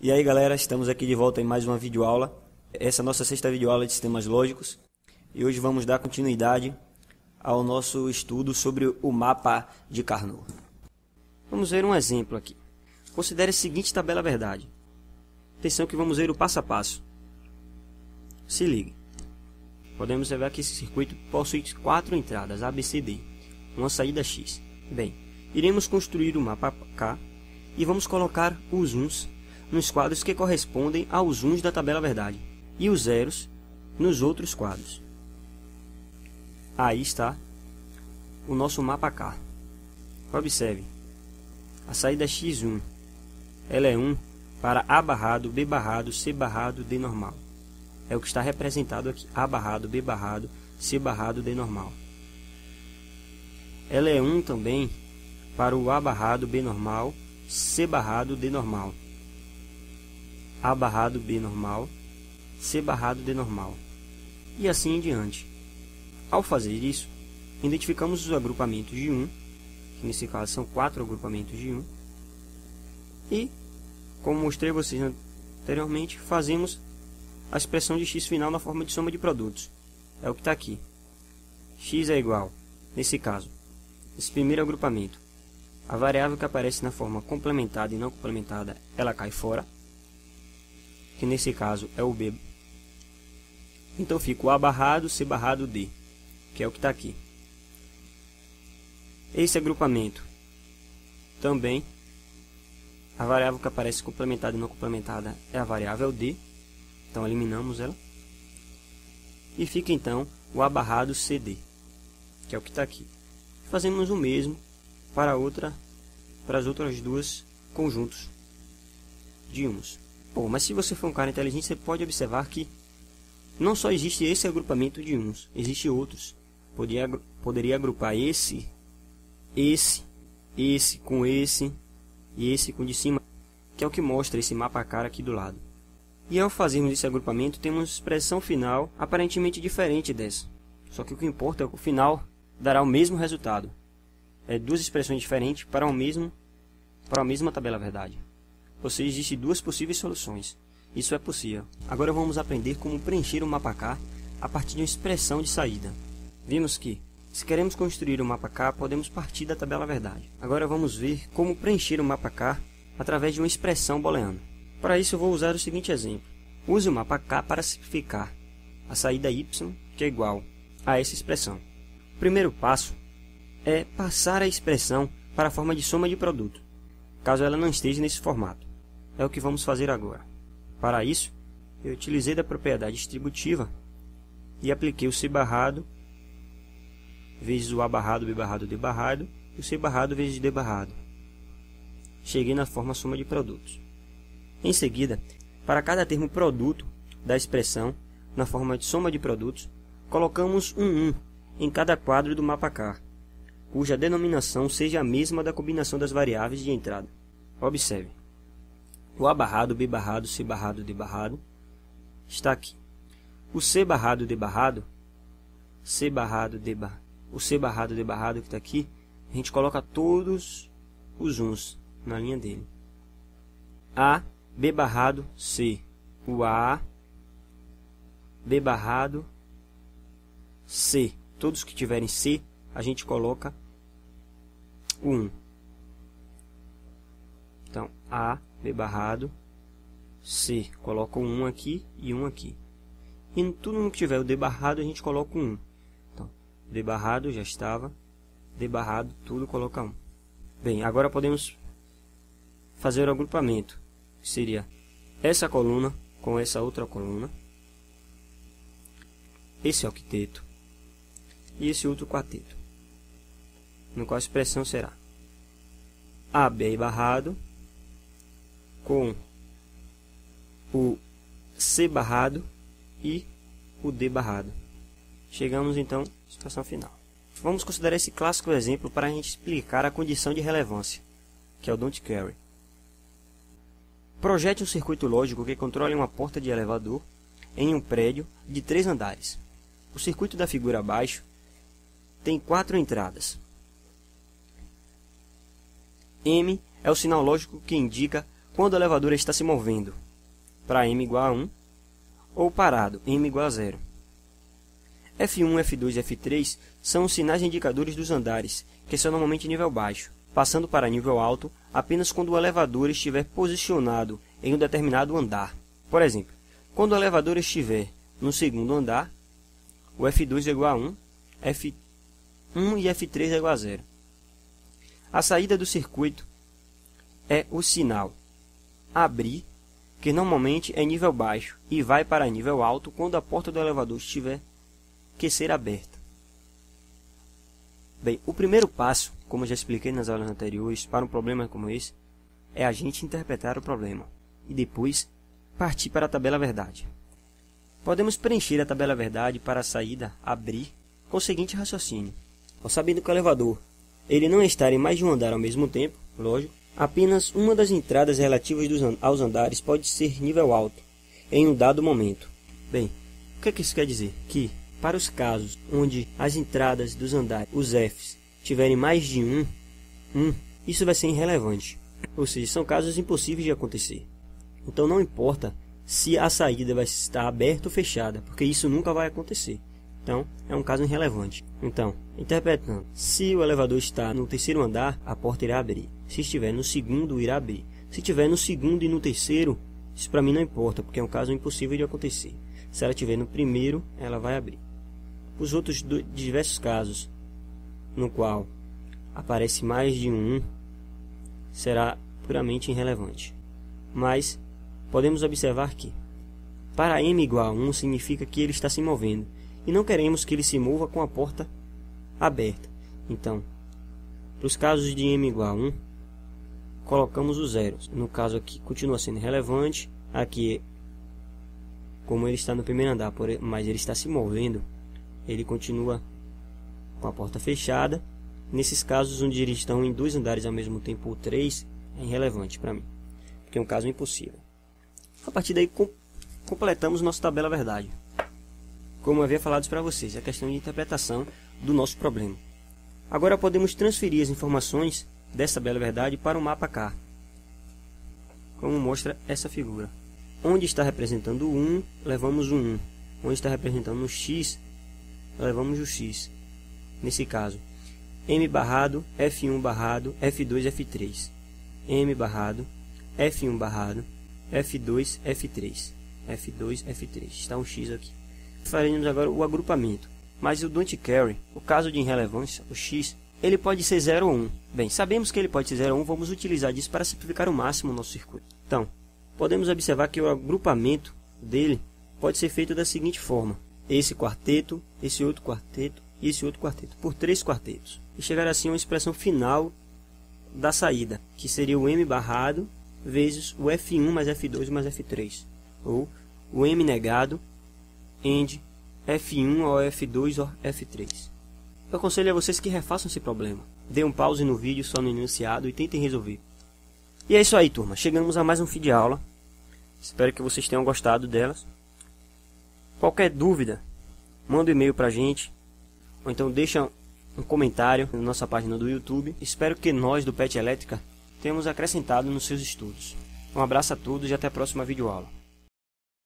E aí galera, estamos aqui de volta em mais uma videoaula. Essa é a nossa sexta videoaula de sistemas lógicos. E hoje vamos dar continuidade ao nosso estudo sobre o mapa de Carnot. Vamos ver um exemplo aqui. Considere a seguinte tabela verdade. Atenção que vamos ver o passo a passo. Se ligue. Podemos observar que esse circuito possui 4 entradas, A, B, C, D. Uma saída X. Bem, iremos construir o mapa K e vamos colocar os uns nos quadros que correspondem aos uns da tabela verdade e os zeros nos outros quadros. Aí está o nosso mapa K. Observe, a saída X1, ela é 1 para A barrado, B barrado, C barrado, D normal. É o que está representado aqui, A barrado, B barrado, C barrado, D normal. Ela é 1 também para o A barrado, B normal, C barrado, D normal. A barrado, B normal, C barrado, D normal. E assim em diante. Ao fazer isso, identificamos os agrupamentos de 1, que nesse caso são 4 agrupamentos de 1. E, como mostrei a vocês anteriormente, fazemos a expressão de x final na forma de soma de produtos. É o que está aqui. X é igual, nesse caso, esse primeiro agrupamento. A variável que aparece na forma complementada e não complementada, ela cai fora, que nesse caso é o B. Então fica o A barrado, C barrado, D, que é o que está aqui. Esse agrupamento também, a variável que aparece complementada e não complementada é a variável D, então eliminamos ela. E fica então o A barrado CD, que é o que está aqui. Fazemos o mesmo para as outras duas conjuntos de uns. Bom, mas se você for um cara inteligente, você pode observar que não só existe esse agrupamento de uns, existem outros. Poderia agrupar esse com esse e esse com o de cima, que é o que mostra esse mapa cara aqui do lado. E ao fazermos esse agrupamento, temos uma expressão final aparentemente diferente dessa. Só que o que importa é que o final dará o mesmo resultado. É duas expressões diferentes para a mesma tabela verdade. Ou seja, existem duas possíveis soluções. Isso é possível. Agora vamos aprender como preencher o mapa K a partir de uma expressão de saída. Vimos que, se queremos construir o mapa K, podemos partir da tabela verdade. Agora vamos ver como preencher o mapa K através de uma expressão booleana. Para isso eu vou usar o seguinte exemplo. Use o mapa K para simplificar a saída y, que é igual a essa expressão. O primeiro passo é passar a expressão para a forma de soma de produto, caso ela não esteja nesse formato. É o que vamos fazer agora. Para isso, eu utilizei da propriedade distributiva e apliquei o C barrado vezes o A barrado, B barrado, D barrado e o C barrado vezes D barrado. Cheguei na forma soma de produtos. Em seguida, para cada termo produto da expressão, na forma de soma de produtos, colocamos um 1 em cada quadro do mapa K, cuja denominação seja a mesma da combinação das variáveis de entrada. Observe. O A barrado, B barrado, C barrado, D barrado está aqui. O C barrado, D barrado, C barrado, D barrado, o C barrado, D barrado que está aqui, a gente coloca todos os uns na linha dele. A, B barrado, C. O A, B barrado, C. Todos que tiverem C, a gente coloca o 1. Então, A, B barrado, C. Coloca um 1 aqui e um aqui. E tudo no que tiver o D barrado, a gente coloca um 1. Então, D barrado já estava. D barrado, tudo coloca 1. Bem, agora podemos fazer o agrupamento. Que seria essa coluna com essa outra coluna. Esse octeto. E esse outro quarteto. No qual a expressão será AB barrado com o C barrado e o D barrado. Chegamos então à situação final. Vamos considerar esse clássico exemplo para a gente explicar a condição de relevância, que é o don't carry. Projete um circuito lógico que controle uma porta de elevador em um prédio de 3 andares. O circuito da figura abaixo tem 4 entradas. M é o sinal lógico que indica quando o elevador está se movendo para m igual a 1 ou parado, m igual a 0. F1, F2 e F3 são os sinais indicadores dos andares, que são normalmente nível baixo, passando para nível alto apenas quando o elevador estiver posicionado em um determinado andar. Por exemplo, quando o elevador estiver no segundo andar, o F2 é igual a 1, F1 e F3 é igual a 0. A saída do circuito é o sinal abrir, que normalmente é nível baixo, e vai para nível alto quando a porta do elevador estiver que ser aberta. Bem, o primeiro passo, como eu já expliquei nas aulas anteriores, para um problema como esse, é a gente interpretar o problema e depois partir para a tabela verdade. Podemos preencher a tabela verdade para a saída abrir com o seguinte raciocínio. Sabendo que o elevador ele não está em mais de um andar ao mesmo tempo, lógico, apenas uma das entradas relativas aos andares pode ser nível alto em um dado momento. Bem, o que isso quer dizer? Que para os casos onde as entradas dos andares, os Fs, tiverem mais de um, isso vai ser irrelevante. Ou seja, são casos impossíveis de acontecer. Então não importa se a saída vai estar aberta ou fechada, porque isso nunca vai acontecer. Então é um caso irrelevante. Então, interpretando, se o elevador está no terceiro andar, a porta irá abrir. Se estiver no segundo, irá abrir. Se estiver no segundo e no terceiro, isso para mim não importa, porque é um caso impossível de acontecer. Se ela estiver no primeiro, ela vai abrir. Os outros diversos casos no qual aparece mais de um, será puramente irrelevante. Mas podemos observar que para m igual a 1 significa que ele está se movendo e não queremos que ele se mova com a porta aberta. Então, para os casos de m igual a 1, colocamos o zero. No caso aqui continua sendo relevante. Aqui, como ele está no primeiro andar, mas ele está se movendo, ele continua com a porta fechada. Nesses casos onde eles estão em dois andares ao mesmo tempo ou três, é irrelevante para mim, porque é um caso impossível. A partir daí completamos nossa tabela verdade. Como eu havia falado para vocês, é a questão de interpretação do nosso problema. Agora podemos transferir as informações dessa tabela verdade para o mapa K, como mostra essa figura. Onde está representando o 1, levamos o 1. Onde está representando o x, levamos o x. Nesse caso, m barrado, F1 barrado, F2, F3. M barrado, F1 barrado, F2, F3. F2, F3. Está um x aqui. Faremos agora o agrupamento. Mas o don't carry, o caso de irrelevância, o x, ele pode ser 0 ou 1. Bem, sabemos que ele pode ser 0 ou 1, vamos utilizar disso para simplificar ao máximo o nosso circuito. Então, podemos observar que o agrupamento dele pode ser feito da seguinte forma. Esse quarteto, esse outro quarteto e esse outro quarteto, por 3 quartetos. E chegar assim a uma expressão final da saída, que seria o m barrado vezes o F1 mais F2 mais F3. Ou o m negado end F1 ou F2 ou F3. Eu aconselho a vocês que refaçam esse problema. Dê um pause no vídeo só no enunciado e tentem resolver. E é isso aí, turma. Chegamos a mais um fim de aula. Espero que vocês tenham gostado delas. Qualquer dúvida, manda um e-mail pra gente. Ou então deixa um comentário na nossa página do YouTube. Espero que nós do PET Elétrica tenhamos acrescentado nos seus estudos. Um abraço a todos e até a próxima videoaula.